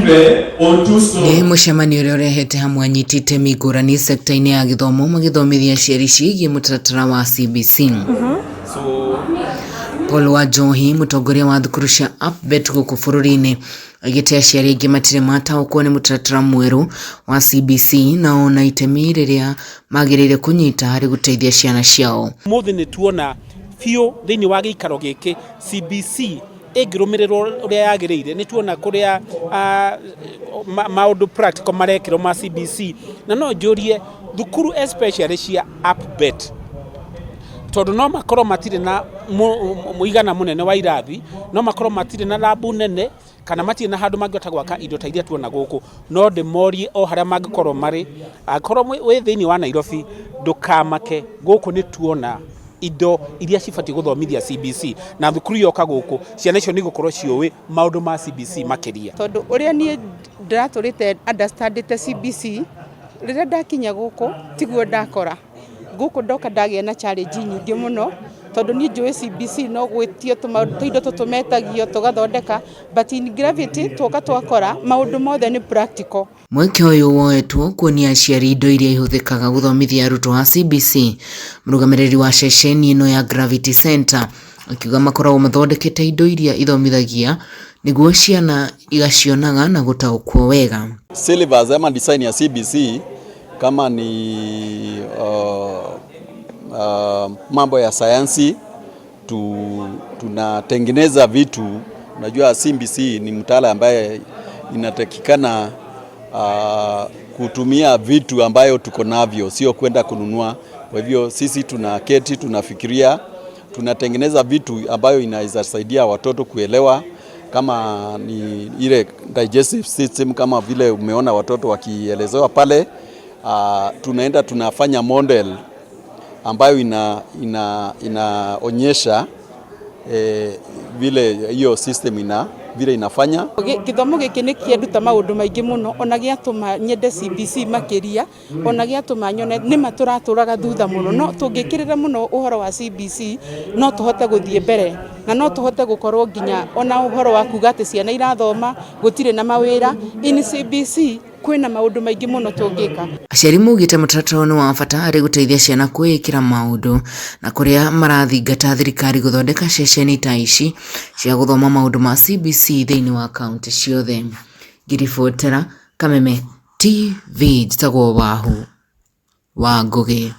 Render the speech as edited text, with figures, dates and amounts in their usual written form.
Ni MUCEMANIO uria urehete hamwe anyiti itemi ngurani secta-ini ya githomo magithomithia aciari ciigie mutaratara wa CBC. Paul Wanjohi mutongoria wa thukuru cia APBET guku bururi-ini agite aciari aingi matire mataukwo ni mutaratara mweru wa CBC na ona itemi riria magirire kunyita hari guteithia ciana ciao. Muthi ni tuona fio thiini wa giikaro giki CBC egirumiriro uria yagirire ni tuona kuria maundu practical marekiro ma CBC na no njurie thukuru especially cia APBET tondu no makorwo matire na muigana munene wa irathi, no makorwo matire na labu nene kana matire na handu mangihota gwaka indo ta iria tuona guku, no ndimorie o haria mangikorwo mari akorwo we thiini wa Nairobi ndukamake guku ni tuona indo iria cibati guthomithia CBC na thukuru yoka guku ciana icio ni gukorwo ciuwi maundu ma CBC makiria tondu uria ni ndiraturite understandite CBC riria ndakinya guku tiguo ndakora guku ndoka ndagia na challenge nyingi muno tondu ni njui CBC no gwitio indo tutumetagio tugathondeka but in gravity twoka twakora maundu mothe ni practical. Mweke uyu woetwo kuonia aciari indo iria ihuthikaga guthomithia arutwo a CBC. Murugamiriri wa ceceni ino ya Gravity Center akiuga makoragwo mathondekete indo iria ithomithagia niguo ciana igacionaga na gutaukwo wega. Syllabus ama design ya CBC kama ni mambo ya sayansi tunatengeneza vitu. Unajua CBC ni mtaala ambaye inatakikana kutumia vitu ambayo tuko navyo, sio kwenda kununua. Kwa hivyo sisi tunaketi, tunafikiria, tunatengeneza vitu ambayo inaweza saidia watoto kuelewa, kama ni ile digestive system kama vile umeona watoto wakielezewa pale. Tunaenda tunafanya model ambayo inaonyesha vile hiyo system vile inafanya. Githomo giki ni kienduta maundu maingi muno, ona giatuma nyende CBC makiria, ona giatuma nyone ni maturaturaga thutha muno, no tungikirira muno uhoro wa CBC no tuhote guthie mbere na no tuhote gukorwo nginya ona uhoro wa kuga ati ciana irathoma gutire na mawira in CBC kwina maundu maingi muno tungika. Aciari mugite mutaratara ni wa bata hari guteithia ciana kwikira maundu na kuria marathingata thirikari guthondeka ceceni ta ici cia guthoma maundu ma CBC thiini wa kaunti ciothe. Ngiribotera Kameme TV, jitagwo Wahu wa Ngugi.